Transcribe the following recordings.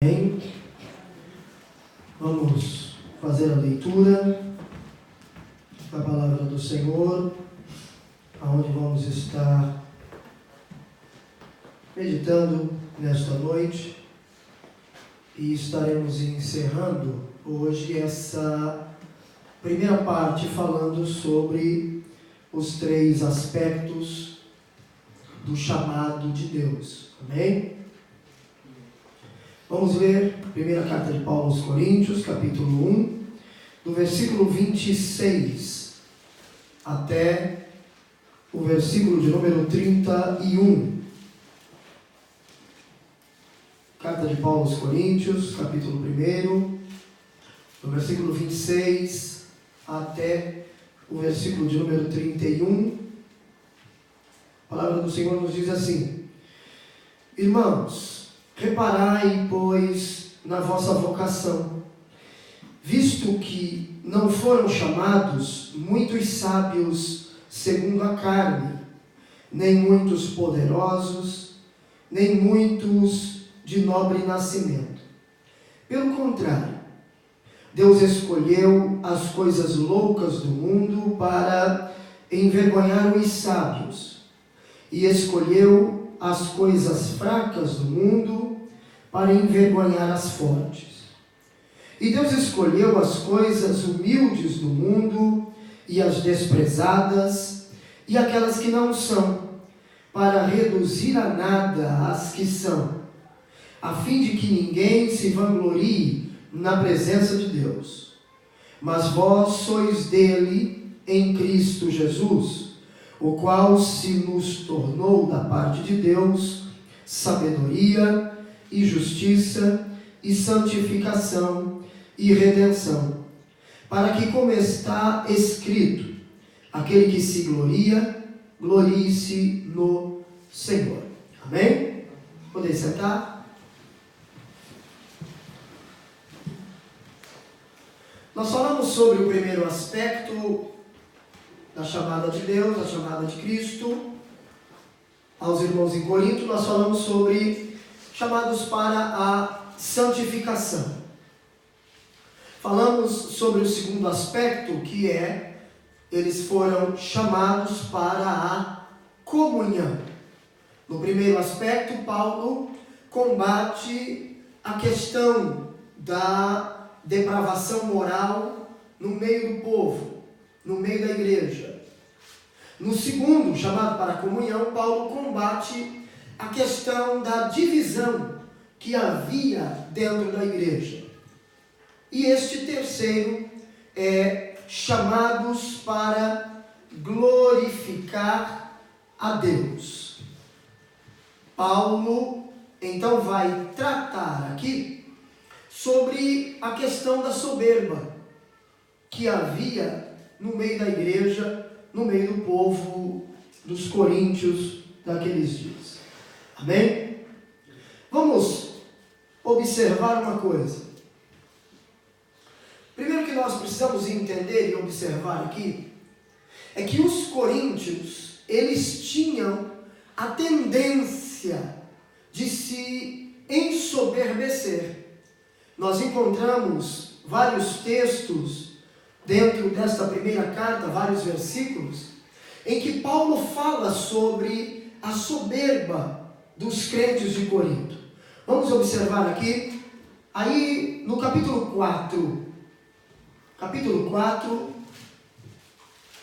Amém. Vamos fazer a leitura da palavra do Senhor, aonde vamos estar meditando nesta noite e estaremos encerrando hoje essa primeira parte falando sobre os 3 aspectos do chamado de Deus. Amém? Vamos ler a primeira carta de Paulo aos Coríntios, capítulo 1, do versículo 26 até o versículo de número 31. Carta de Paulo aos Coríntios, capítulo 1, do versículo 26 até o versículo de número 31. A palavra do Senhor nos diz assim: Irmãos, reparai, pois, na vossa vocação, visto que não foram chamados muitos sábios segundo a carne, nem muitos poderosos, nem muitos de nobre nascimento. Pelo contrário, Deus escolheu as coisas loucas do mundo para envergonhar os sábios, e escolheu as coisas fracas do mundo para envergonhar as fortes. E Deus escolheu as coisas humildes do mundo e as desprezadas e aquelas que não são, para reduzir a nada as que são, a fim de que ninguém se vanglorie na presença de Deus. Mas vós sois dele em Cristo Jesus, o qual se nos tornou da parte de Deus sabedoria e justiça e santificação e redenção, para que, como está escrito, aquele que se gloria, glorie-se no Senhor. Amém? Podem sentar? Nós falamos sobre o primeiro aspecto da chamada de Deus, da chamada de Cristo. Aos irmãos em Corinto, nós falamos sobre chamados para a santificação. Falamos sobre o segundo aspecto, que é, eles foram chamados para a comunhão. No primeiro aspecto, Paulo combate a questão da depravação moral no meio do povo, no meio da igreja. No segundo, chamado para a comunhão, Paulo combate a questão da divisão que havia dentro da igreja. E este terceiro é chamados para glorificar a Deus. Paulo, então, vai tratar aqui sobre a questão da soberba que havia no meio da igreja, no meio do povo dos coríntios daqueles dias. Amém? Vamos observar uma coisa. Primeiro que nós precisamos entender e observar aqui, é que os coríntios, eles tinham a tendência de se ensoberbecer. Nós encontramos vários textos dentro desta primeira carta, vários versículos, em que Paulo fala sobre a soberba dos crentes de Corinto. Vamos observar aqui, aí no capítulo 4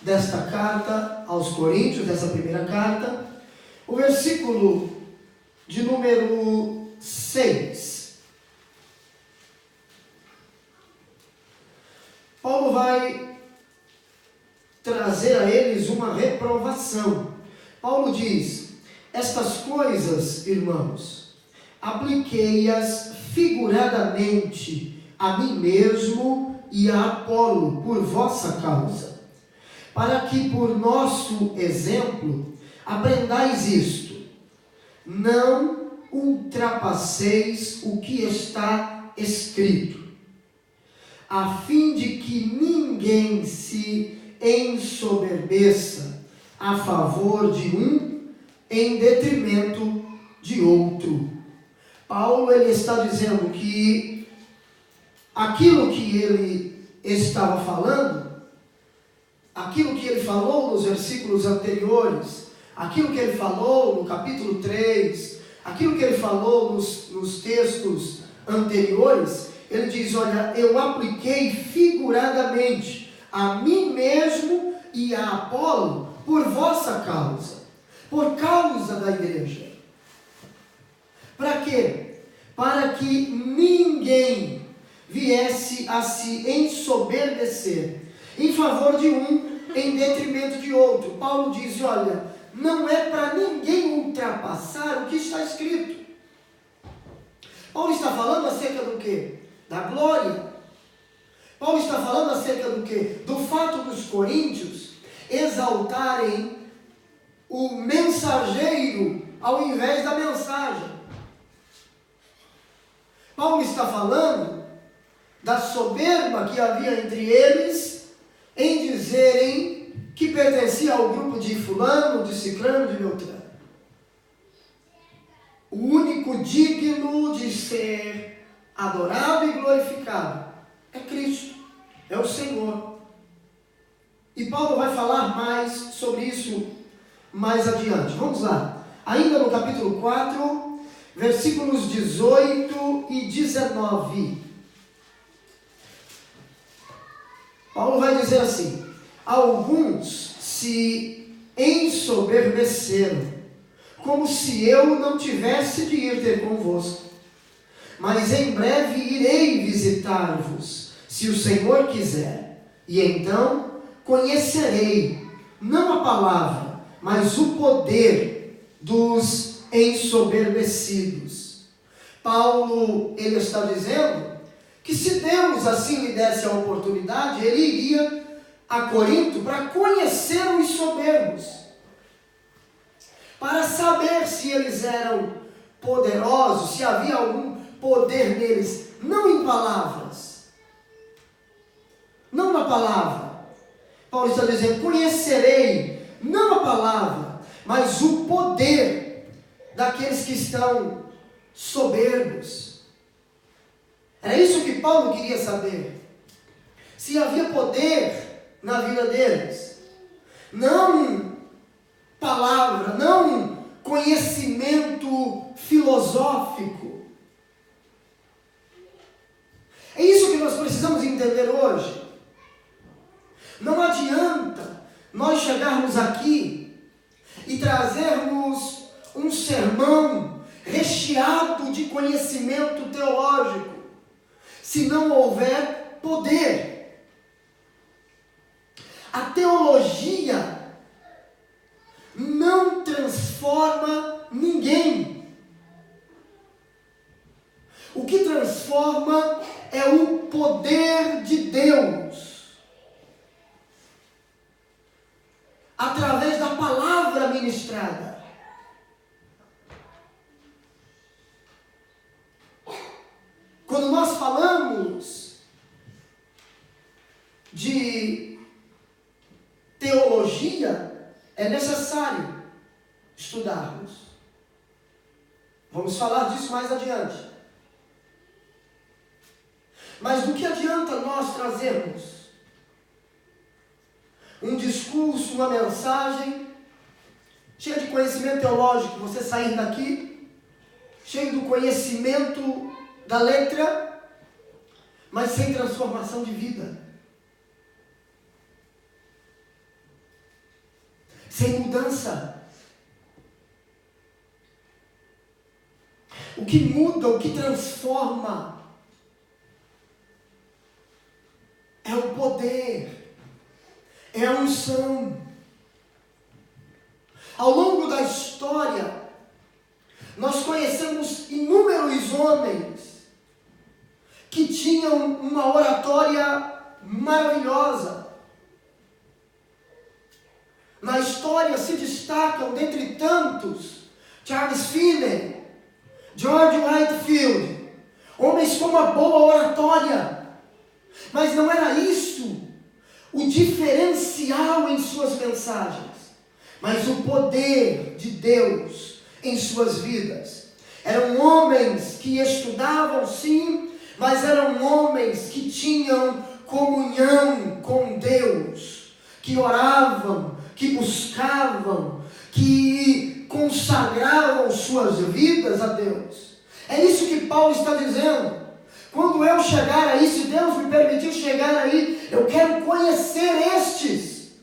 desta carta aos Coríntios, dessa primeira carta, o versículo de número 6. Paulo vai trazer a eles uma reprovação. Paulo diz: estas coisas, irmãos, apliquei-as figuradamente a mim mesmo e a Apolo por vossa causa, para que por nosso exemplo aprendais isto: não ultrapasseis o que está escrito, a fim de que ninguém se ensoberbeça a favor de um em detrimento de outro, Paulo ele está dizendo que aquilo que ele estava falando, aquilo que ele falou nos versículos anteriores, aquilo que ele falou no capítulo 3, aquilo que ele falou nos textos anteriores, ele diz: olha, eu apliquei figuradamente a mim mesmo e a Apolo por vossa causa, por causa da igreja. Para quê? Para que ninguém viesse a se ensoberbecer em favor de um em detrimento de outro. Paulo diz: olha, não é para ninguém ultrapassar o que está escrito. Paulo está falando acerca do quê? Da glória. Paulo está falando acerca do quê? Do fato dos coríntios exaltarem o mensageiro ao invés da mensagem. Paulo está falando da soberba que havia entre eles em dizerem que pertencia ao grupo de fulano, de ciclano, de beltrano. O único digno de ser adorado e glorificado é Cristo, é o Senhor. E Paulo vai falar mais sobre isso mais adiante. Vamos lá. Ainda no capítulo 4, versículos 18 e 19. Paulo vai dizer assim: alguns se ensoberbeceram, como se eu não tivesse de ir ter convosco. Mas em breve irei visitar-vos, se o Senhor quiser. E então conhecerei, não a palavra, mas o poder dos ensoberbecidos. Paulo, ele está dizendo que se Deus assim lhe desse a oportunidade, ele iria a Corinto para conhecer os soberbos, para saber se eles eram poderosos, se havia algum poder neles, não em palavras, não na palavra. Paulo está dizendo: conhecerei, não a palavra, mas o poder daqueles que estão soberbos. Era isso que Paulo queria saber. Se havia poder na vida deles. Não palavra, não conhecimento filosófico. É isso que nós precisamos entender hoje. Não adianta nós chegarmos aqui e trazermos um sermão recheado de conhecimento teológico, se não houver poder. A teologia não transforma ninguém. O que transforma é o poder de Deus, através da palavra ministrada. Quando nós falamos de teologia, é necessário estudarmos. Vamos falar disso mais adiante. Mas do que adianta nós trazermos um discurso, uma mensagem cheia de conhecimento teológico, você sair daqui cheio do conhecimento da letra, mas sem transformação de vida, sem mudança? O que muda, o que transforma é o poder, é a unção. Ao longo da história, nós conhecemos inúmeros homens que tinham uma oratória maravilhosa. Na história se destacam, dentre tantos, Charles Finney, George Whitefield, homens com uma boa oratória. Mas não era isso o diferencial em suas mensagens, mas o poder de Deus em suas vidas. Eram homens que estudavam, sim, mas eram homens que tinham comunhão com Deus, que oravam, que buscavam, que consagravam suas vidas a Deus. É isso que Paulo está dizendo. Quando eu chegar aí, se Deus me permitir chegar aí, eu quero conhecer estes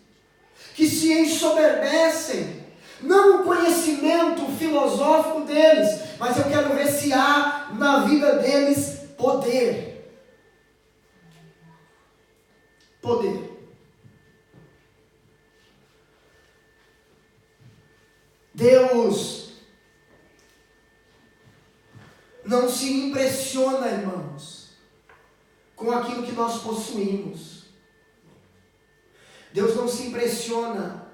que se ensoberbecem. Não o conhecimento filosófico deles, mas eu quero ver se há na vida deles poder. Poder. Deus não se impressiona, irmãos, com aquilo que nós possuímos. Deus não se impressiona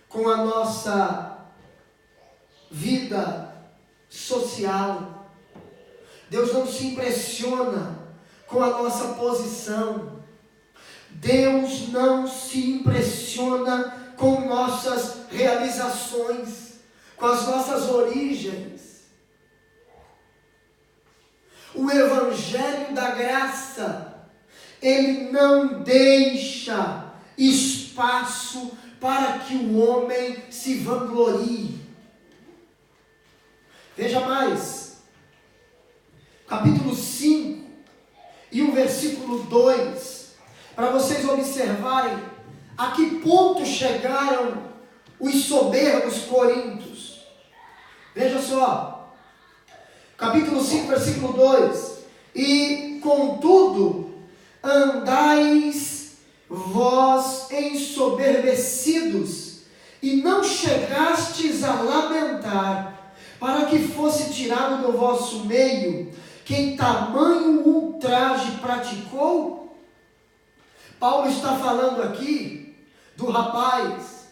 com a nossa vida social. Deus não se impressiona com a nossa posição. Deus não se impressiona com nossas realizações, com as nossas origens. O Evangelho da Graça, ele não deixa espaço para que o homem se vanglorie. Veja mais, capítulo 5 e o versículo 2, para vocês observarem a que ponto chegaram os soberbos coríntios. Veja só, capítulo 5, versículo 2: e contudo andais vós ensoberbecidos, e não chegastes a lamentar, para que fosse tirado do vosso meio quem tamanho ultraje praticou. Paulo está falando aqui do rapaz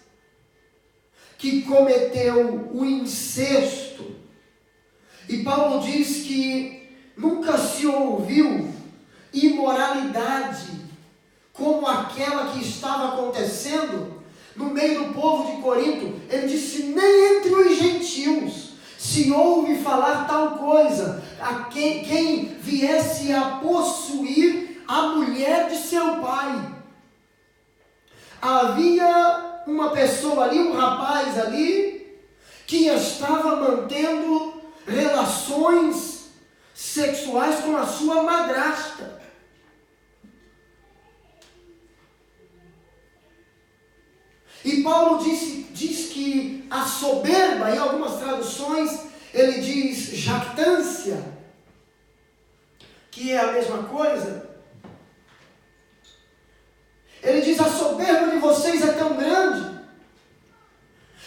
que cometeu o incesto. E Paulo diz que nunca se ouviu imoralidade como aquela que estava acontecendo no meio do povo de Corinto. Ele disse: nem entre os gentios se ouve falar tal coisa, a quem viesse a possuir a mulher de seu pai. Havia uma pessoa ali, um rapaz ali, que estava mantendo relações sexuais com a sua madrasta. E Paulo diz que a soberba, em algumas traduções, ele diz jactância, que é a mesma coisa. Ele diz: a soberba de vocês é tão grande,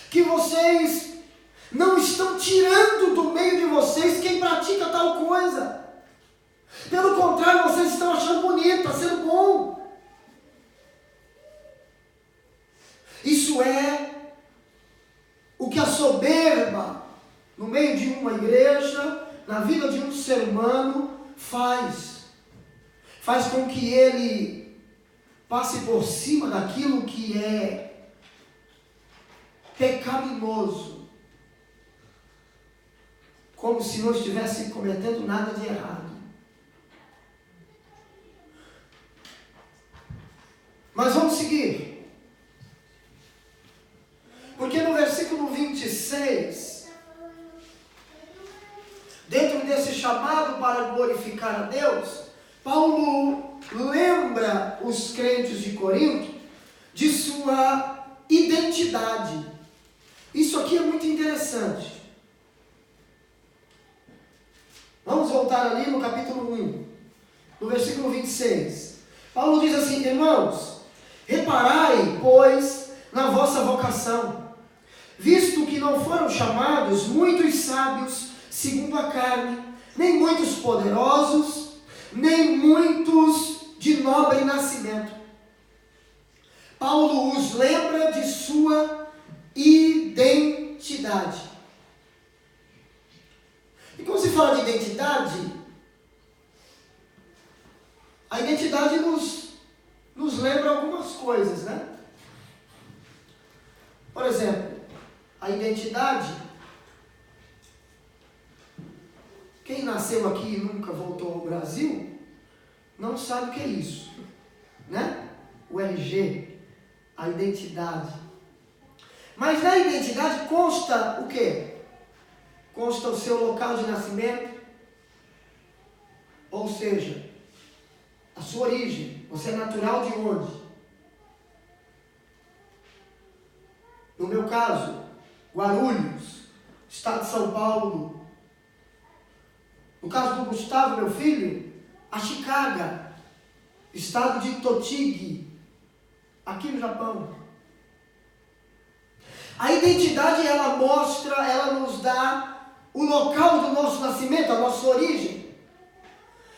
que vocês não estão tirando do meio de vocês quem pratica tal coisa. Pelo contrário, vocês estão achando bonito, está sendo bom. Isso é o que a soberba, no meio de uma igreja, na vida de um ser humano, faz. Faz com que ele passe por cima daquilo que é pecaminoso, como se não estivesse cometendo nada de errado. Mas vamos seguir. Porque no versículo 26, dentro desse chamado para glorificar a Deus, Paulo lembra os crentes de Corinto de sua identidade. Isso aqui é muito interessante. Vamos voltar ali no capítulo 1, no versículo 26. Paulo diz assim: irmãos, reparai, pois, na vossa vocação, visto que não foram chamados muitos sábios segundo a carne, nem muitos poderosos, nem muitos de nobre nascimento. Paulo os lembra de sua identidade. E quando se fala de identidade, a identidade nos lembra algumas coisas, né? Por exemplo, a identidade nasceu aqui e nunca voltou ao Brasil, não sabe o que é isso, né? O RG, a identidade. Mas na identidade consta o quê? Consta o seu local de nascimento, ou seja, a sua origem. Você é natural de onde? No meu caso, Guarulhos, estado de São Paulo. No caso do Gustavo, meu filho, a Chicago, estado de Tochigi, aqui no Japão. A identidade, ela mostra, ela nos dá o local do nosso nascimento, a nossa origem.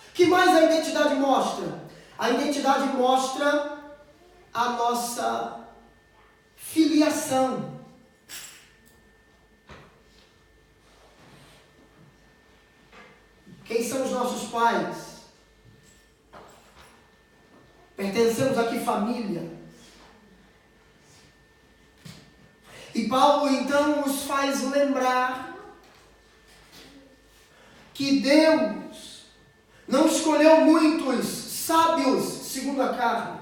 O que mais a identidade mostra? A identidade mostra a nossa filiação. Quem são os nossos pais? Pertencemos a que família? E Paulo então nos faz lembrar que Deus não escolheu muitos sábios segundo a carne,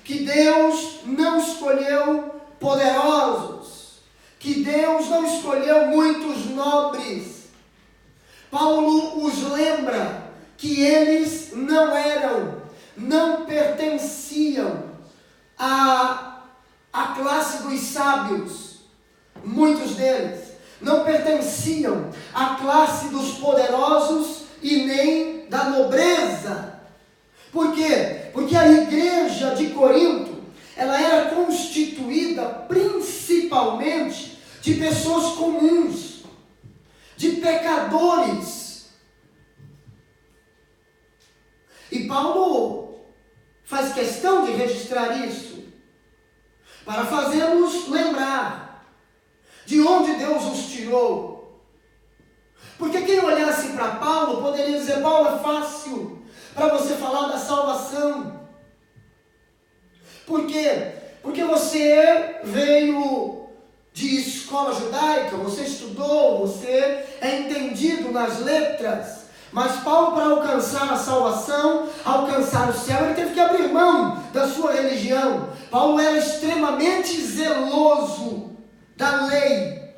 que Deus não escolheu poderosos, que Deus não escolheu muitos nobres. Paulo os lembra que eles não pertenciam à classe dos sábios, muitos deles não pertenciam à classe dos poderosos e nem da nobreza. Por quê? Porque a igreja de Corinto, ela era constituída principalmente de pessoas comuns, de pecadores. E Paulo faz questão de registrar isso, para fazermos lembrar de onde Deus os tirou. Porque quem olhasse para Paulo poderia dizer: Paulo, é fácil para você falar da salvação. Por quê? Porque você veio de escola judaica, você estudou, você é entendido nas letras. Mas Paulo, para alcançar a salvação, alcançar o céu, ele teve que abrir mão da sua religião. Paulo era extremamente zeloso da lei.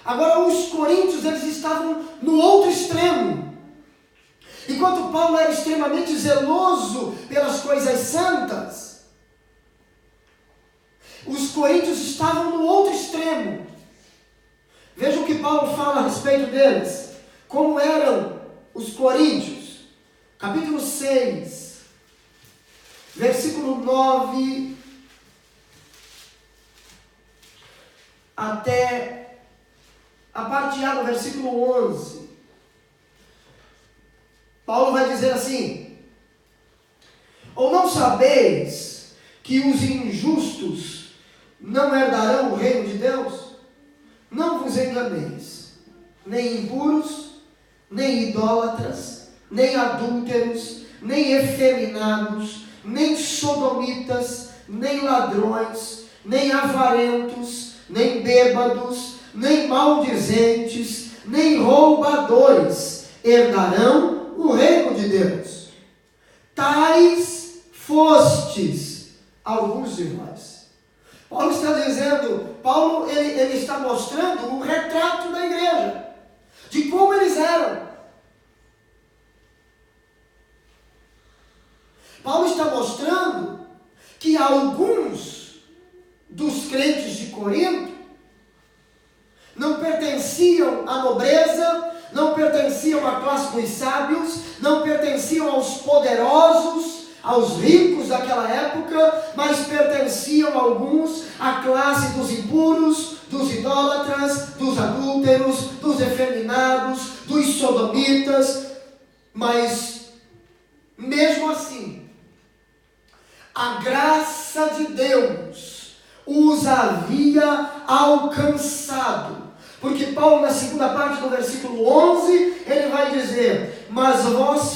Agora, os coríntios, eles estavam no outro extremo. Enquanto Paulo era extremamente zeloso pelas coisas santas, os coríntios estavam no outro extremo. Veja o que Paulo fala a respeito deles. Como eram os coríntios? Capítulo 6, versículo 9 até a parte A do versículo 11. Paulo vai dizer assim: ou não sabeis que os injustos não herdarão o reino de Deus? Não vos enganeis, nem impuros, nem idólatras, nem adúlteros, nem efeminados, nem sodomitas, nem ladrões, nem avarentos, nem bêbados, nem maldizentes, nem roubadores herdarão o reino de Deus. Tais fostes alguns de vós. Paulo está dizendo, ele está mostrando um retrato da igreja, de como eles eram. Paulo está mostrando que alguns dos crentes de Corinto não pertenciam à nobreza, não pertenciam à classe dos sábios, não pertenciam aos poderosos, aos ricos daquela época, mas pertenciam alguns à classe dos impuros, dos idólatras, dos adúlteros, dos efeminados, dos sodomitas. Mas, mesmo assim, a graça de Deus os havia alcançado. Porque Paulo, na segunda parte do versículo 11, ele vai dizer: mas vós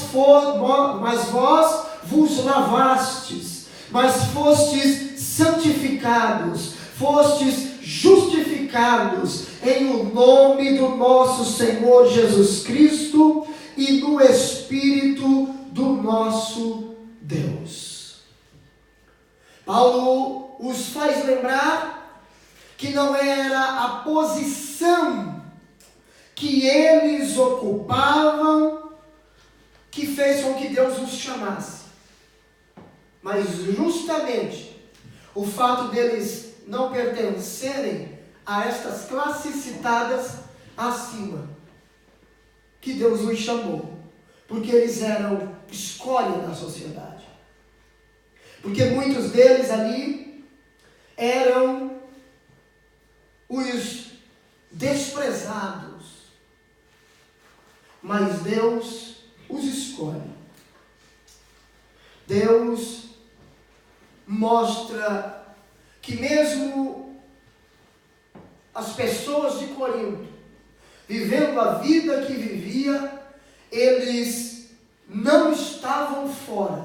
vos lavastes, mas fostes santificados, fostes justificados em o nome do nosso Senhor Jesus Cristo e no Espírito do nosso Deus. Paulo os faz lembrar que não era a posição que eles ocupavam que fez com que Deus os chamasse, mas justamente o fato deles não pertencerem a estas classes citadas acima, que Deus os chamou, porque eles eram escolha da sociedade, porque muitos deles ali eram os desprezados, mas Deus os escolhe. Deus mostra que mesmo as pessoas de Corinto, vivendo a vida que vivia, eles não estavam fora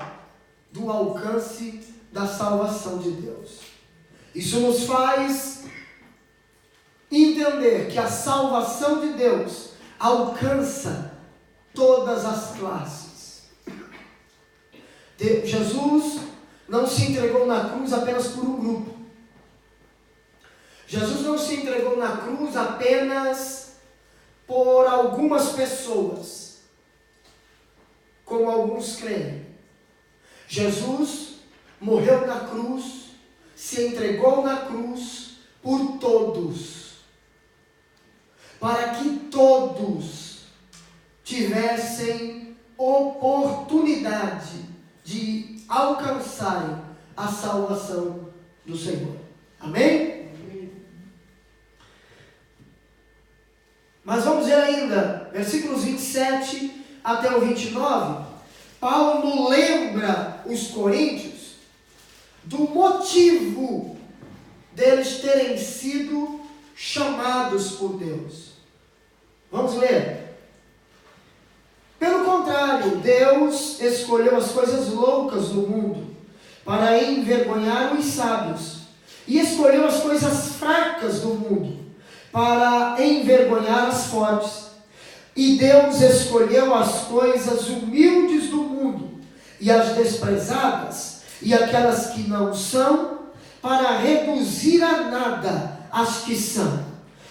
do alcance da salvação de Deus. Isso nos faz entender que a salvação de Deus alcança todas as classes. Jesus não se entregou na cruz apenas por um grupo. Jesus não se entregou na cruz apenas por algumas pessoas, como alguns creem. Jesus morreu na cruz, se entregou na cruz por todos, para que todos tivessem oportunidade de alcançarem a salvação do Senhor. Amém? Mas vamos ver ainda, versículos 27 até o 29, Paulo lembra os coríntios do motivo deles terem sido chamados por Deus. Vamos ler. Pelo contrário, Deus escolheu as coisas loucas do mundo para envergonhar os sábios, e escolheu as coisas fracas do mundo para envergonhar as fortes. E Deus escolheu as coisas humildes do mundo e as desprezadas e aquelas que não são, para reduzir a nada as que são,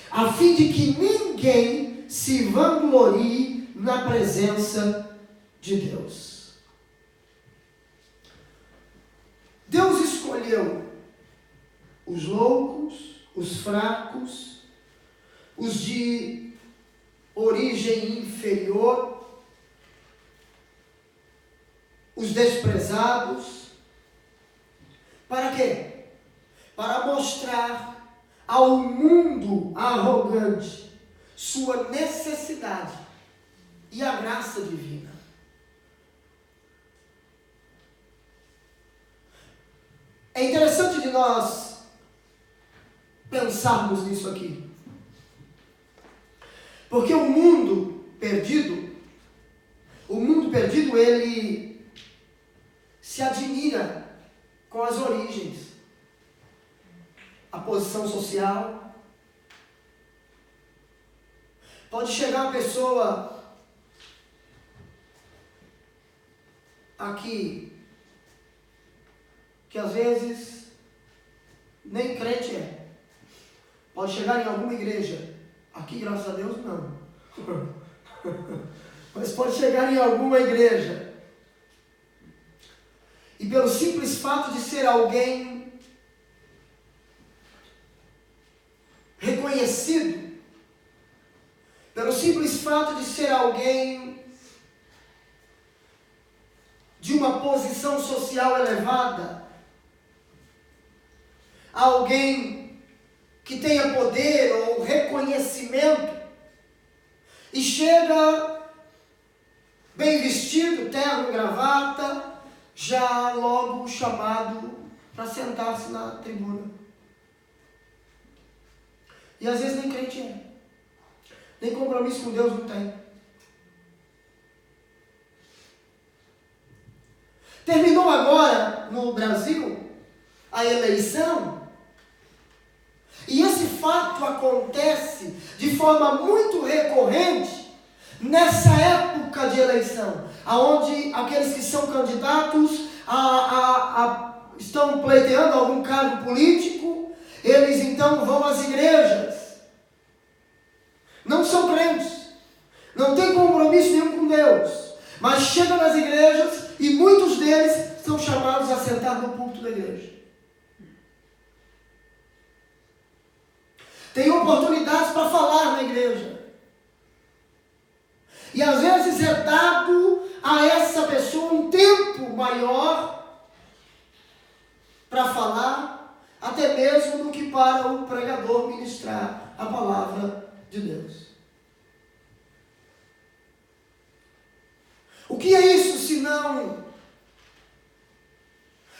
a fim de que ninguém se vanglorie na presença de Deus. Deus escolheu os loucos, os fracos, os de origem inferior, os desprezados. Para quê? Para mostrar ao mundo arrogante sua necessidade e a graça divina. É interessante de nós pensarmos nisso aqui. Porque o mundo perdido, ele se admira com as origens, a posição social. Pode chegar uma pessoa aqui que às vezes nem crente é. Pode chegar em alguma igreja. Aqui, graças a Deus, não. Mas pode chegar em alguma igreja e pelo simples fato de ser alguém reconhecido, pelo simples fato de ser alguém de uma posição social elevada, alguém que tenha poder ou reconhecimento, e chega bem vestido, terno, gravata, já logo chamado para sentar-se na tribuna. E às vezes nem crente é, nem compromisso com Deus não tem. Terminou agora no Brasil a eleição, e esse fato acontece de forma muito recorrente nessa época de eleição, aonde aqueles que são candidatos estão pleiteando algum cargo político, eles então vão às igrejas. Não são crentes, não têm compromisso nenhum com Deus, mas chegam nas igrejas e muitos deles são chamados a sentar no púlpito da igreja. Tem oportunidades para falar na igreja. E às vezes é dado a essa pessoa um tempo maior para falar, até mesmo do que para o pregador ministrar a palavra de Deus. O que é isso senão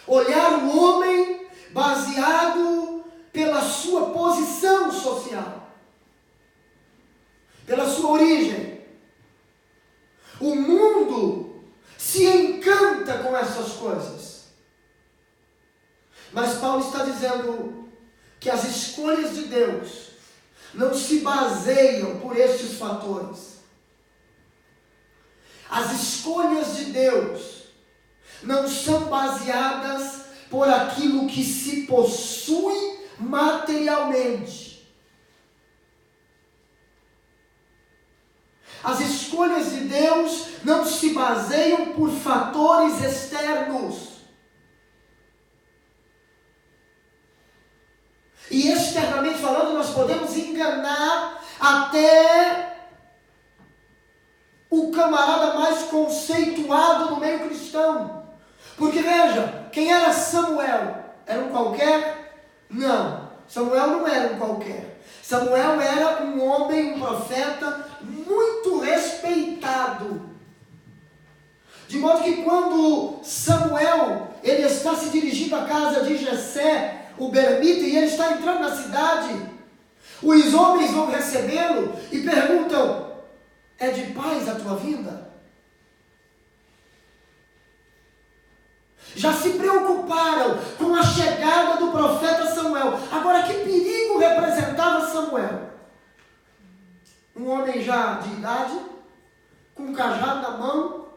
olhar o homem baseado pela sua posição social, pela sua origem? O mundo se encanta com essas coisas. Mas Paulo está dizendo que as escolhas de Deus não se baseiam por estes fatores. As escolhas de Deus não são baseadas por aquilo que se possui materialmente. As escolhas de Deus não se baseiam por fatores externos. E externamente falando, nós podemos enganar até o camarada mais conceituado no meio cristão. Porque veja, quem era Samuel? Era um qualquer? Não, Samuel não era um qualquer. Samuel era um homem, um profeta muito respeitado. De modo que quando Samuel, ele está se dirigindo à casa de Jessé, o Belemita, e ele está entrando na cidade, os homens vão recebê-lo e perguntam: é de paz a tua vinda? Já se preocuparam com a chegada do profeta Samuel. Agora, que perigo representava Samuel? Um homem já de idade, com um cajado na mão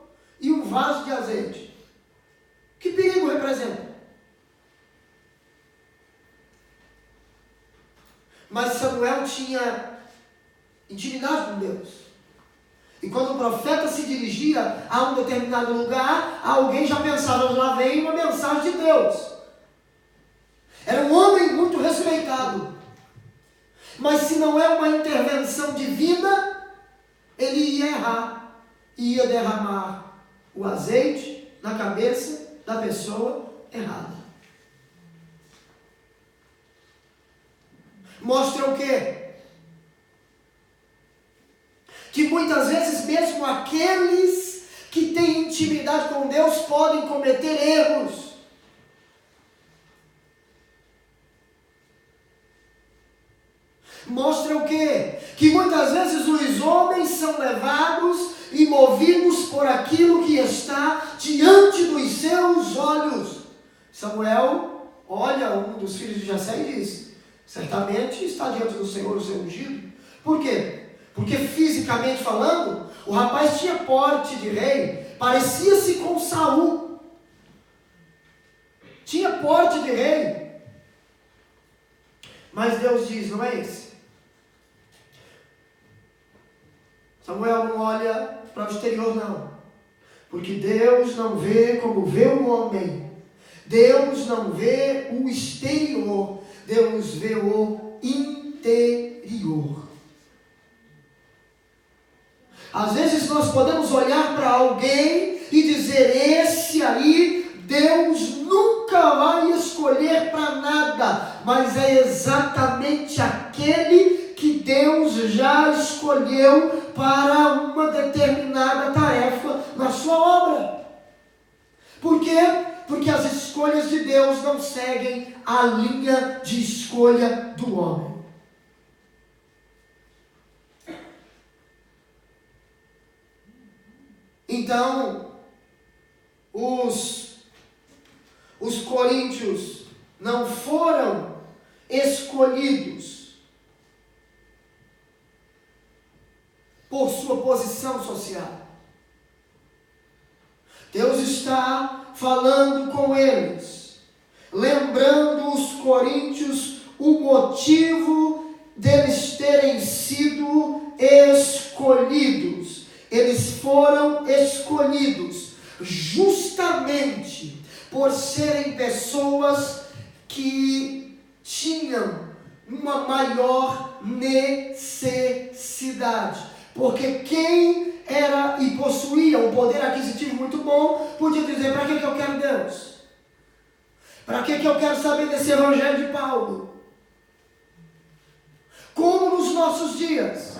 e um vaso de azeite. Que perigo representa? Mas Samuel tinha intimidade com Deus. E quando o profeta se dirigia a um determinado lugar, alguém já pensava: lá vem uma mensagem de Deus. Era um homem muito respeitado. Mas se não é uma intervenção divina, ele ia errar. Ia derramar o azeite na cabeça da pessoa errada. Mostra o quê? Que muitas vezes mesmo aqueles que têm intimidade com Deus podem cometer erros. Mostra o quê? Que muitas vezes os homens são levados e movidos por aquilo que está diante dos seus olhos. Samuel olha um dos filhos de Jessé e diz: certamente está diante do Senhor o seu ungido. Por quê? Porque fisicamente falando, o rapaz tinha porte de rei, parecia-se com Saul. Tinha porte de rei. Mas Deus diz: não é esse. Samuel não olha para o exterior, não. Porque Deus não vê como vê o homem. Deus não vê o exterior. Deus vê o interior. Às vezes nós podemos olhar para alguém e dizer: esse aí Deus nunca vai escolher para nada. Mas é exatamente aquele que Deus já escolheu para uma determinada tarefa na sua obra. Por quê? Porque as escolhas de Deus não seguem a linha de escolha do homem. Então, os coríntios não foram escolhidos por sua posição social. Deus está falando com eles, lembrando os coríntios o motivo deles terem sido escolhidos. Eles foram escolhidos justamente por serem pessoas que tinham uma maior necessidade. Porque quem era e possuía um poder aquisitivo muito bom, podia dizer: para que eu quero Deus? Para que eu quero saber desse evangelho de Paulo? Como nos nossos dias,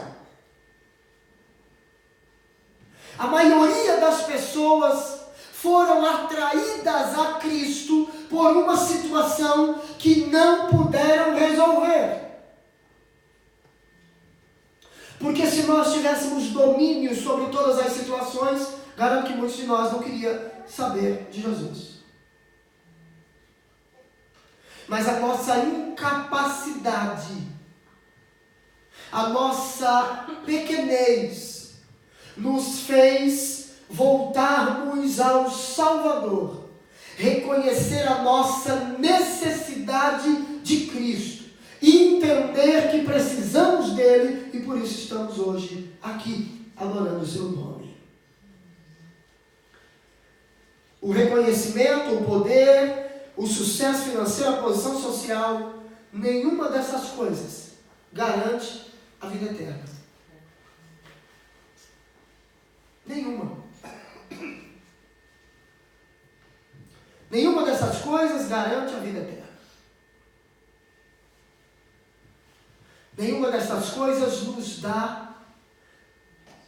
a maioria das pessoas foram atraídas a Cristo por uma situação que não puderam resolver. Porque se nós tivéssemos domínio sobre todas as situações, garanto que muitos de nós não queriam saber de Jesus. Mas a nossa incapacidade, a nossa pequenez, nos fez voltarmos ao Salvador, reconhecer a nossa necessidade de Cristo, e entender que precisamos dele, e por isso estamos hoje aqui, adorando o seu nome. O reconhecimento, o poder, o sucesso financeiro, a posição social, nenhuma dessas coisas garante a vida eterna. Nenhuma. Nenhuma dessas coisas garante a vida eterna. Nenhuma dessas coisas nos dá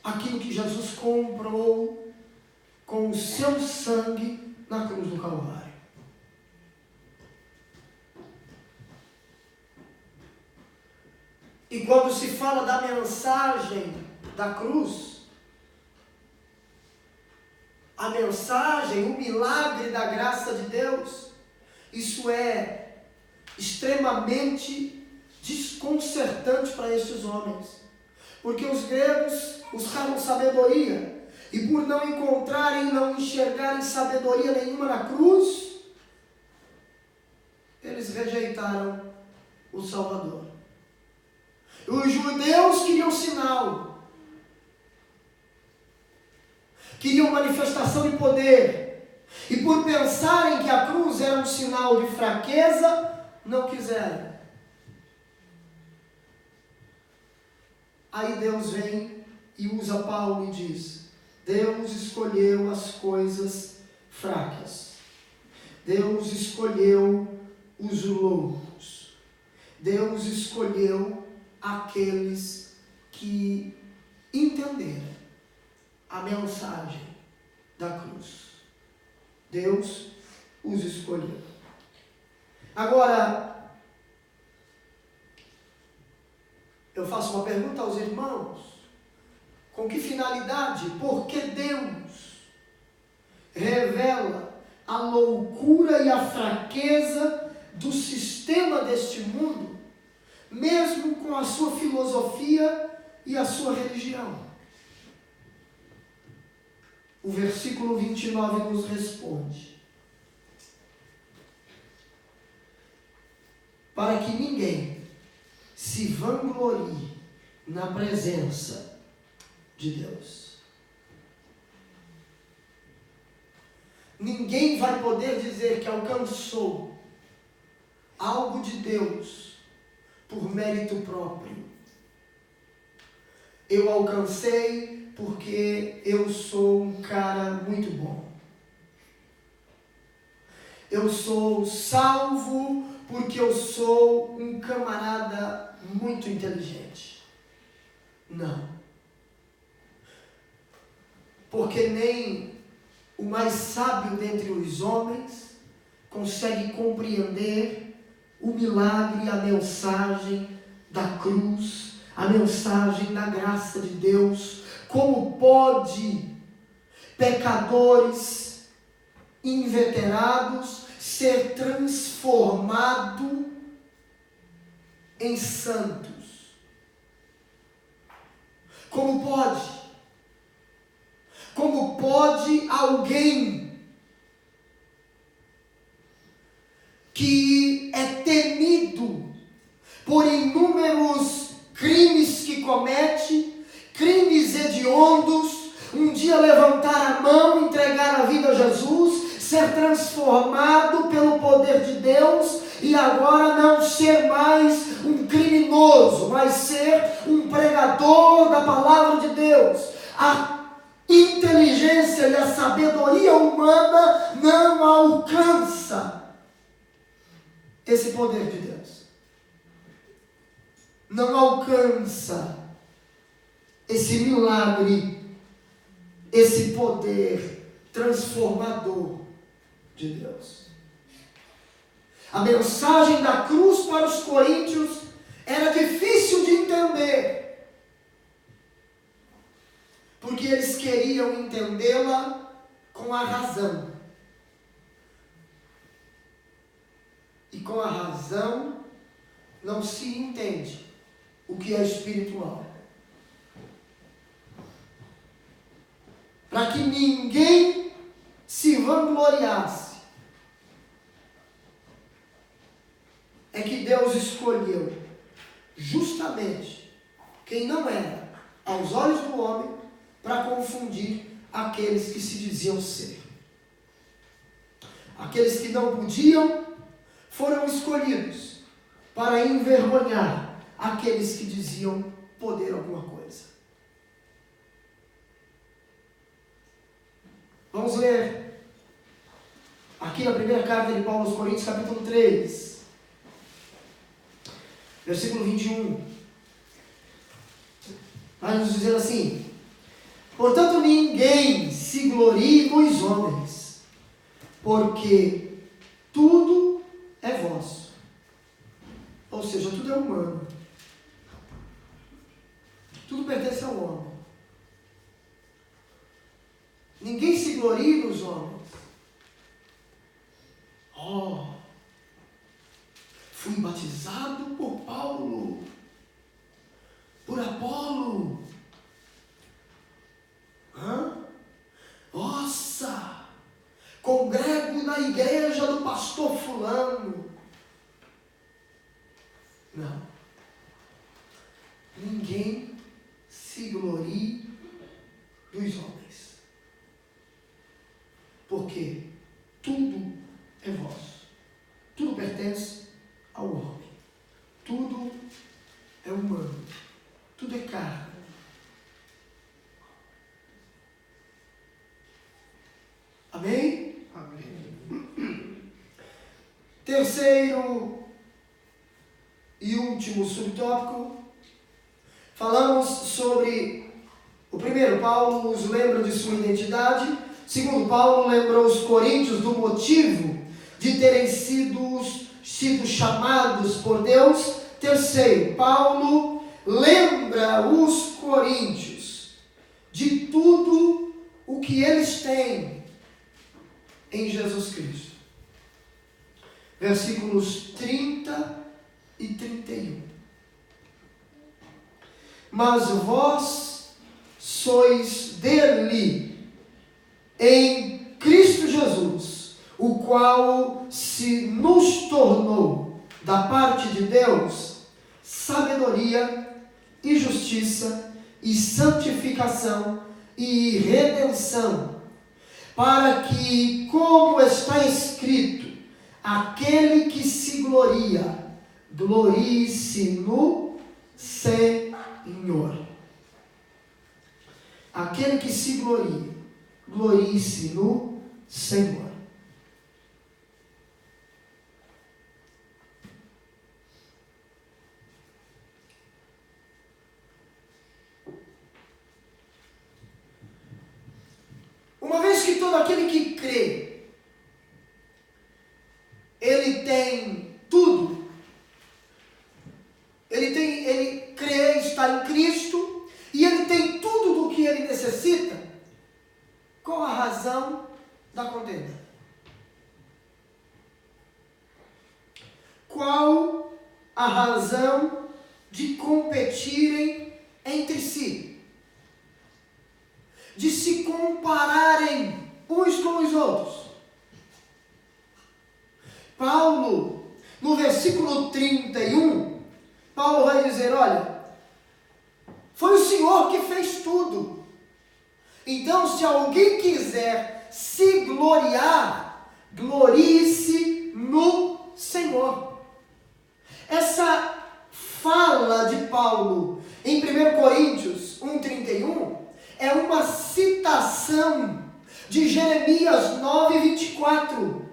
aquilo que Jesus comprou com o seu sangue na cruz do Calvário. E quando se fala da mensagem da cruz, a mensagem, o milagre da graça de Deus, isso é extremamente desconcertante para estes homens, porque os gregos buscavam sabedoria, e por não encontrarem, não enxergarem sabedoria nenhuma na cruz, eles rejeitaram o Salvador. Os judeus queriam sinal, queriam manifestação de poder, e por pensarem que a cruz era um sinal de fraqueza, não quiseram. Aí Deus vem e usa Paulo e diz: Deus escolheu as coisas fracas. Deus escolheu os loucos. Deus escolheu aqueles que entenderam a mensagem da cruz. Deus os escolheu. Agora, eu faço uma pergunta aos irmãos: com que finalidade? Por que Deus revela a loucura e a fraqueza do sistema deste mundo, mesmo com a sua filosofia e a sua religião? O versículo 29 nos responde: para que ninguém se vanglorie na presença de Deus. Ninguém vai poder dizer que alcançou algo de Deus por mérito próprio. Eu alcancei porque eu sou um cara muito bom. Eu sou salvo porque eu sou um camarada muito inteligente. Não. Porque nem o mais sábio dentre os homens consegue compreender o milagre, a mensagem da cruz, a mensagem da graça de Deus. Como pode pecadores inveterados ser transformado em santos? Como pode? Como pode alguém que é temido por inúmeros crimes que comete, crimes hediondos, um dia levantar a mão, entregar a vida a Jesus, ser transformado pelo poder de Deus e agora não ser mais um criminoso, mas ser um pregador da palavra de Deus? A inteligência e a sabedoria humana não alcança esse poder de Deus. Não alcança esse milagre, esse poder transformador de Deus. A mensagem da cruz para os coríntios era difícil de entender, porque eles queriam entendê-la com a razão. E com a razão não se entende o que é espiritual. Para que ninguém se vangloriasse, é que Deus escolheu justamente quem não era aos olhos do homem para confundir aqueles que se diziam ser. Aqueles que não podiam foram escolhidos para envergonhar aqueles que diziam poder alguma coisa. Vamos ler aqui na primeira carta de Paulo aos Coríntios, capítulo 3, versículo 21. Vai nos dizer assim: portanto, ninguém se glorie nos homens, porque tudo é vosso. Ou seja, tudo é humano. Tudo pertence ao homem. Ninguém se glorie nos homens. Fui batizado por Paulo, por Apolo. Nossa, congrego na igreja do pastor fulano. Não. Ninguém se glorie dos homens. Porque tudo é vosso. Tudo pertence ao homem. Tudo é humano. Tudo é carne. Amém? Amém. Terceiro e último subtópico. Falamos sobre o primeiro, Paulo nos lembra de sua identidade. Segundo, Paulo lembrou os coríntios do motivo de terem sido chamados por Deus. Terceiro, Paulo lembra os coríntios de tudo o que eles têm em Jesus Cristo. Versículos 30 e 31. Mas vós sois dele, em Cristo Jesus, o qual se nos tornou, da parte de Deus, sabedoria e justiça e santificação e redenção, para que, como está escrito, aquele que se gloria, glorie-se no Senhor. Aquele que se gloria, glorie-se no Senhor. Uma vez que todo aquele que crê, ele tem tudo, ele crê estar em Cristo, e ele tem tudo do que ele necessita, qual a razão da contenda? Qual a razão de competirem entre si? de se compararem uns com os outros. Paulo, no versículo 31, Paulo vai dizer, olha, foi o Senhor que fez tudo. Então, se alguém quiser se gloriar, glorie-se no Senhor. Essa fala de Paulo em 1 Coríntios 1,31 é uma citação de Jeremias 9,24.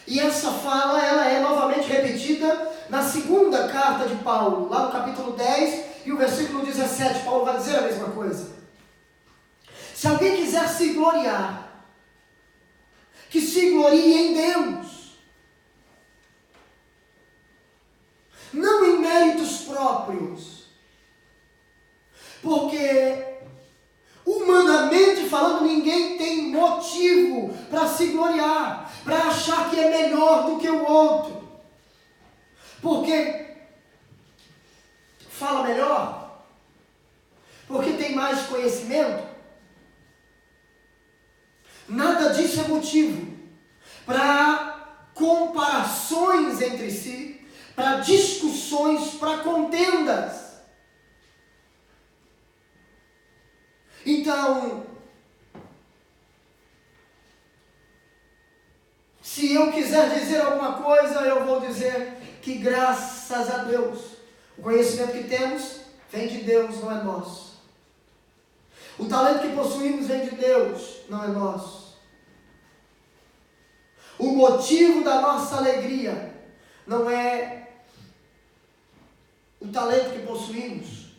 E essa fala, ela é novamente repetida na segunda carta de Paulo, lá no capítulo 10 e o versículo 17, Paulo vai dizer a mesma coisa. Se alguém quiser se gloriar, que se glorie em Deus, não em méritos próprios, porque humanamente falando, ninguém tem motivo para se gloriar, para achar que é melhor do que o outro. Porque fala melhor? Porque tem mais conhecimento? Nada disso é motivo para comparações entre si, para discussões, para contendas. Então, se eu quiser dizer alguma coisa, eu vou dizer que graças a Deus, o conhecimento que temos vem de Deus, não é nosso. O talento que possuímos vem de Deus, não é nosso. O motivo da nossa alegria não é o talento que possuímos,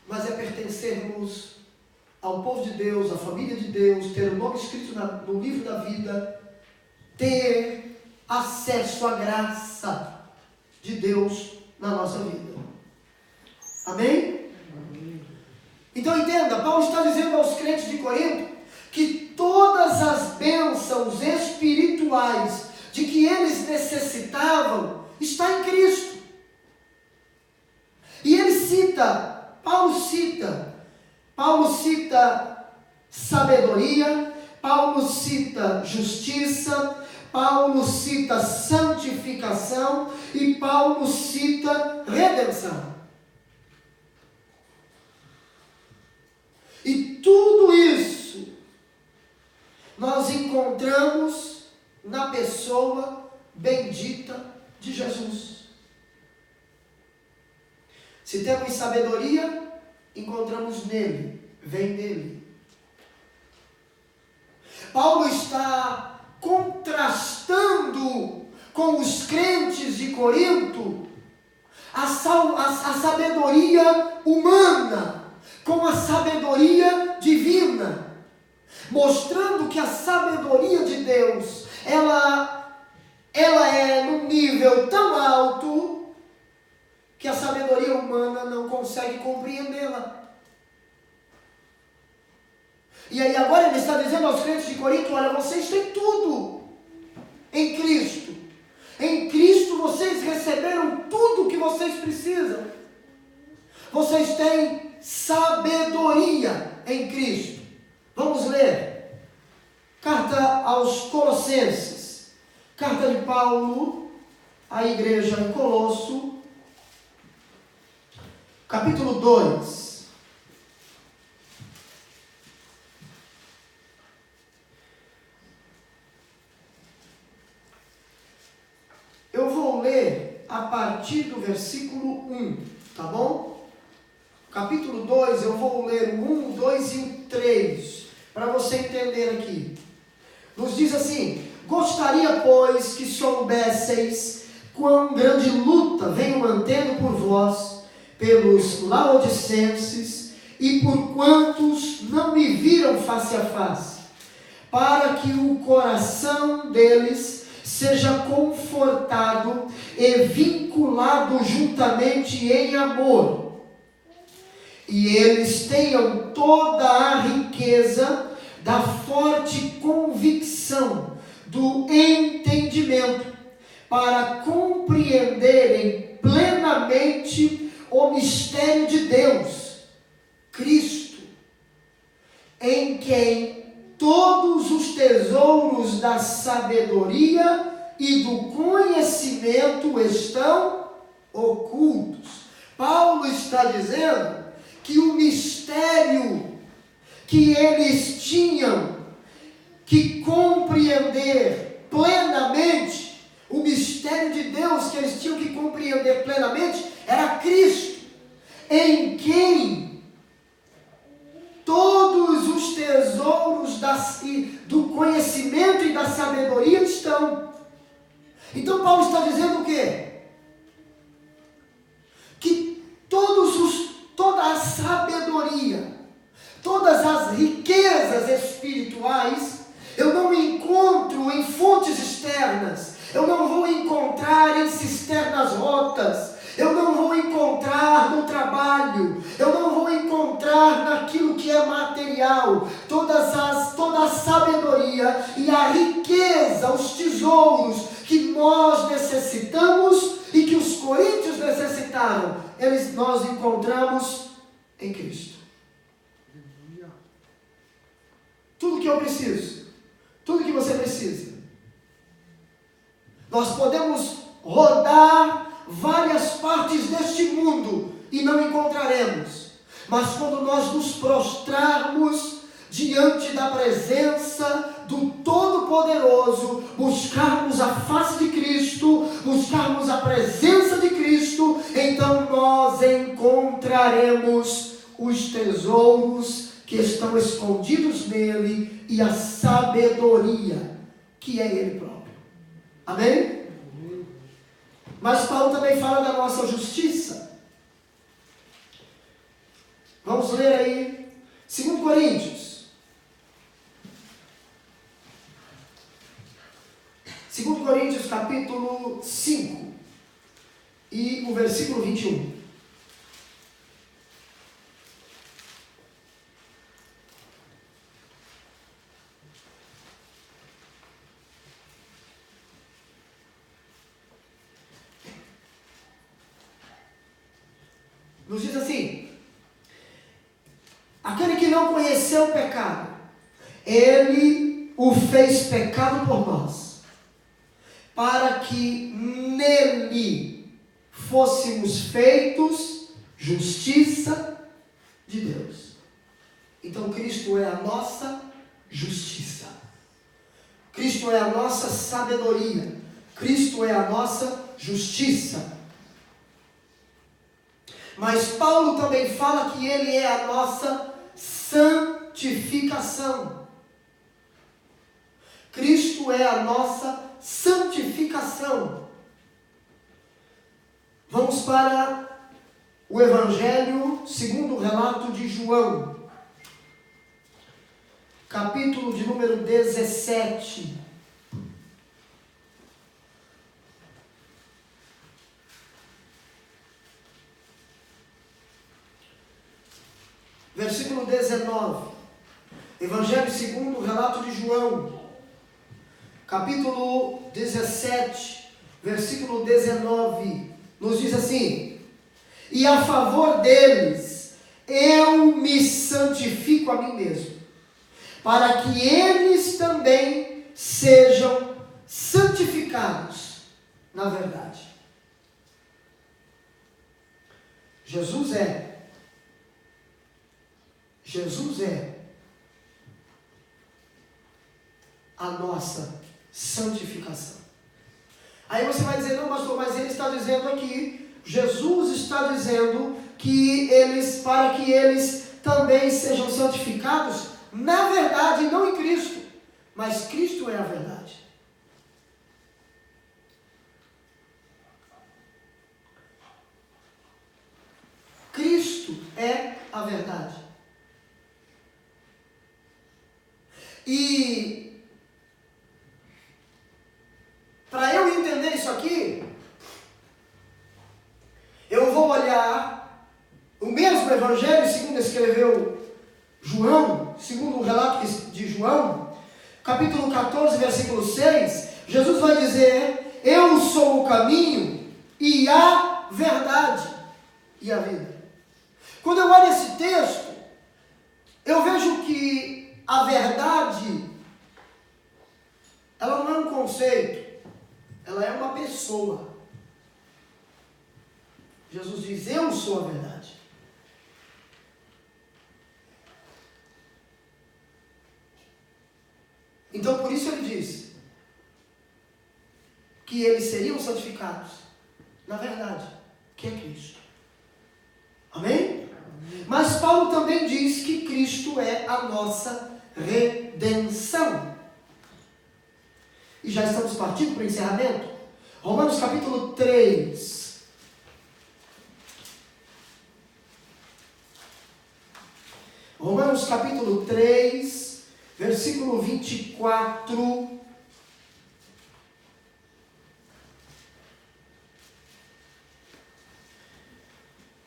mas é pertencermos ao povo de Deus, à família de Deus, ter o nome escrito no livro da vida, ter acesso à graça de Deus na nossa vida. Amém? Então entenda, Paulo está dizendo aos crentes de Corinto que todas as bênçãos espirituais de que eles necessitavam está em Cristo. E ele cita, Paulo cita sabedoria, Paulo cita justiça, Paulo cita santificação e Paulo cita redenção. E tudo isso nós encontramos na pessoa bendita de Jesus. Se temos sabedoria, encontramos nele, vem dele. Paulo está contrastando com os crentes de Corinto a sabedoria humana com a sabedoria divina, mostrando que a sabedoria de Deus, ela é num nível tão alto que a sabedoria humana não consegue compreendê-la. E aí agora ele está dizendo aos crentes de Corinto, olha, vocês têm tudo em Cristo. Em Cristo vocês receberam tudo o que vocês precisam. Vocês têm sabedoria em Cristo. Vamos ler. Carta aos Colossenses. Carta de Paulo à igreja em Colosso. Capítulo 2. Eu vou ler a partir do versículo 1, tá bom? Capítulo 2, eu vou ler o 1, o 2 e o 3, para você entender aqui. Nos diz assim: gostaria, pois, que soubesseis quão grande luta venho mantendo por vós, pelos laodicenses, e por quantos não me viram face a face, para que o coração deles seja confortado e vinculado juntamente em amor, e eles tenham toda a riqueza da forte convicção do entendimento, para compreenderem plenamente o mistério de Deus, Cristo, em quem todos os tesouros da sabedoria e do conhecimento estão ocultos. Paulo está dizendo que o mistério que eles tinham que compreender plenamente, o mistério de Deus que eles tinham que compreender plenamente, era Cristo, em quem todos os tesouros do conhecimento e da sabedoria estão. Então Paulo está dizendo o quê? Que toda a sabedoria, todas as riquezas espirituais, eu não encontro em fontes externas, eu não vou encontrar em cisternas rotas, eu não vou encontrar no trabalho, eu não vou encontrar naquilo que é material. Toda a sabedoria e a riqueza, os tesouros que nós necessitamos e que os coríntios necessitaram, nós encontramos em Cristo. Tudo que eu preciso, tudo que você precisa. Nós podemos rodar várias partes deste mundo e não encontraremos. Mas quando nós nos prostrarmos diante da presença do Todo-Poderoso, buscarmos a face de Cristo, buscarmos a presença de Cristo, então nós encontraremos os tesouros que estão escondidos nele e a sabedoria que é ele próprio. Amém? Mas Paulo também fala da nossa justiça. Vamos ler aí 2 Coríntios. 2 Coríntios capítulo 5 e o versículo 21. Nos diz assim: aquele que não conheceu o pecado, ele o fez pecado por nós, para que nele fôssemos feitos justiça de Deus. Então Cristo é a nossa justiça, Cristo é a nossa sabedoria, Cristo é a nossa justiça. Mas Paulo também fala que ele é a nossa santificação. Cristo é a nossa santificação. Vamos para o Evangelho segundo o relato de João, capítulo de número 17. Versículo 19, Evangelho segundo o relato de João, capítulo 17, versículo 19, nos diz assim: e a favor deles eu me santifico a mim mesmo, para que eles também sejam santificados na verdade. Jesus é a nossa santificação. Aí você vai dizer: não, pastor, mas ele está dizendo aqui, Jesus está dizendo que para que eles também sejam santificados, na verdade, não em Cristo, mas Cristo é a verdade. Cristo é a verdade. E para eu entender isso aqui, eu vou olhar o mesmo Evangelho segundo escreveu João, segundo o relato de João, capítulo 14, versículo 6, Jesus vai dizer: eu sou o caminho e a verdade e a vida. Quando eu olho esse texto, Eu vejo que a verdade, ela não é um conceito, ela é uma pessoa. Jesus diz: eu sou a verdade. Então, por isso ele diz que eles seriam santificados na verdade, que é Cristo. Amém? Mas Paulo também diz que Cristo é a nossa redenção. E já estamos partindo para o encerramento. Romanos capítulo 3. Romanos capítulo 3, versículo 24.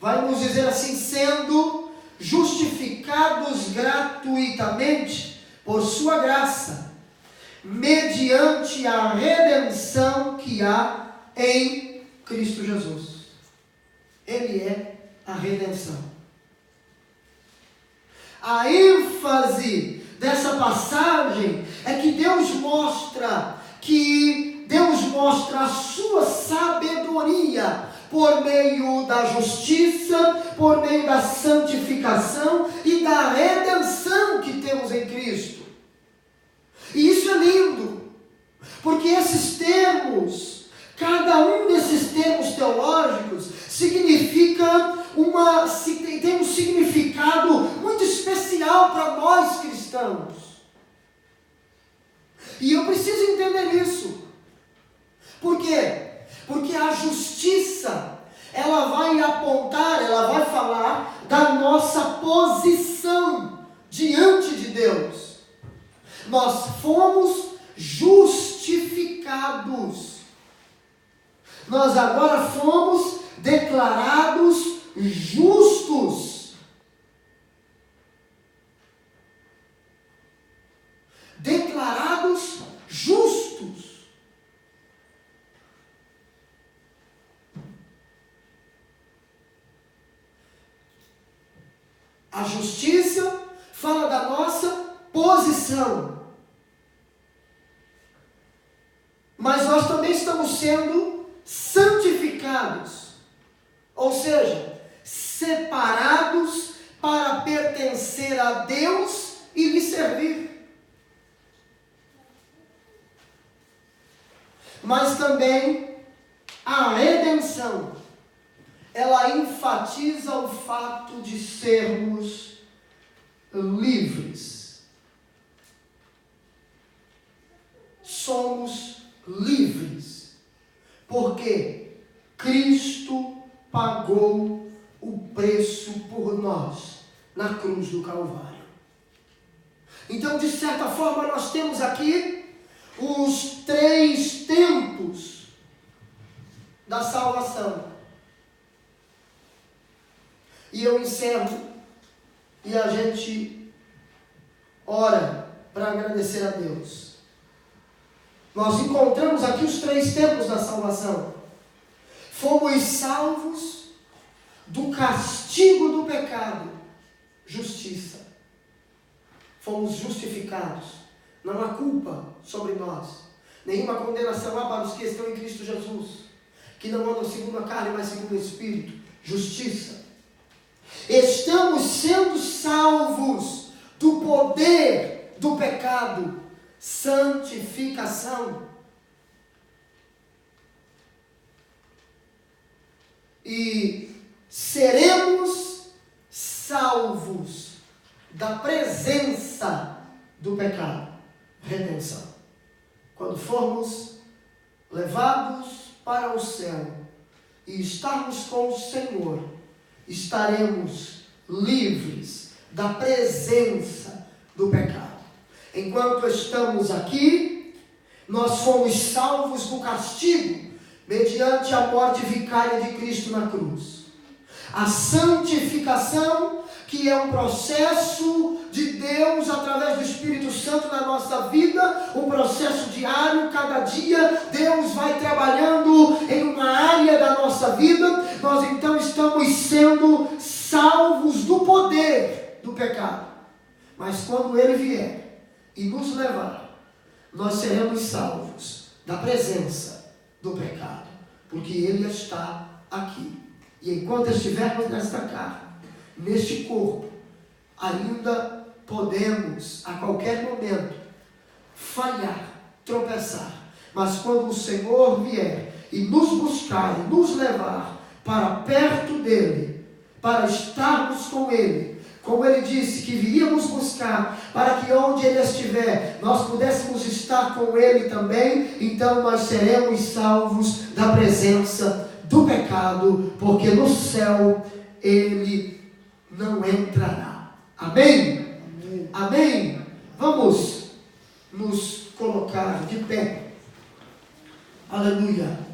Vai nos dizer assim: sendo justificados gratuitamente por sua graça, mediante a redenção que há em Cristo Jesus. Ele é a redenção. A ênfase dessa passagem é que Deus mostra a sua sabedoria por meio da justiça, por meio da santificação e da redenção que temos em Cristo. E isso é lindo, porque esses termos, cada um desses termos teológicos, tem um significado muito especial para nós cristãos. E eu preciso entender isso. Por quê? Porque a justiça, ela vai apontar, ela vai falar da nossa posição diante de Deus. Nós fomos justificados. Nós agora fomos declarados justos. Declarados justos. A justiça fala da nossa posição. Mas nós também estamos sendo santificados. Ou seja, separados para pertencer a Deus e lhe servir. Mas também a redenção, ela enfatiza o fato de sermos livres. Somos livres, porque Cristo pagou o preço por nós na cruz do Calvário. Então, de certa forma, nós temos aqui os 3 tempos da salvação. E eu encerro e a gente ora para agradecer a Deus. Nós encontramos aqui os 3 tempos da salvação. Fomos salvos do castigo do pecado, justiça. Fomos justificados. Não há culpa sobre nós. Nenhuma condenação há para os que estão em Cristo Jesus, que não andam segundo a carne, mas segundo o Espírito. Justiça. Estamos sendo salvos do poder do pecado. Santificação. E seremos salvos da presença do pecado. Redenção. Quando formos levados para o céu e estarmos com o Senhor, estaremos livres da presença do pecado. Enquanto estamos aqui, nós fomos salvos do castigo mediante a morte vicária de Cristo na cruz. A santificação, que é um processo de Deus através do Espírito Santo na nossa vida, um processo diário. Cada dia Deus vai trabalhando em uma área da nossa vida. Nós então estamos sendo salvos do poder do pecado. Mas quando Ele vier e nos levar, nós seremos salvos da presença do pecado, porque Ele está aqui. E enquanto estivermos nesta carne, neste corpo, ainda podemos a qualquer momento falhar, tropeçar. Mas quando o Senhor vier e nos buscar e nos levar para perto dEle, para estarmos com Ele, como Ele disse que viríamos buscar, para que onde Ele estiver, nós pudéssemos estar com Ele também, então nós seremos salvos da presença do pecado, porque no céu Ele não entrará. Amém? Amém? Amém? Vamos nos colocar de pé. Aleluia.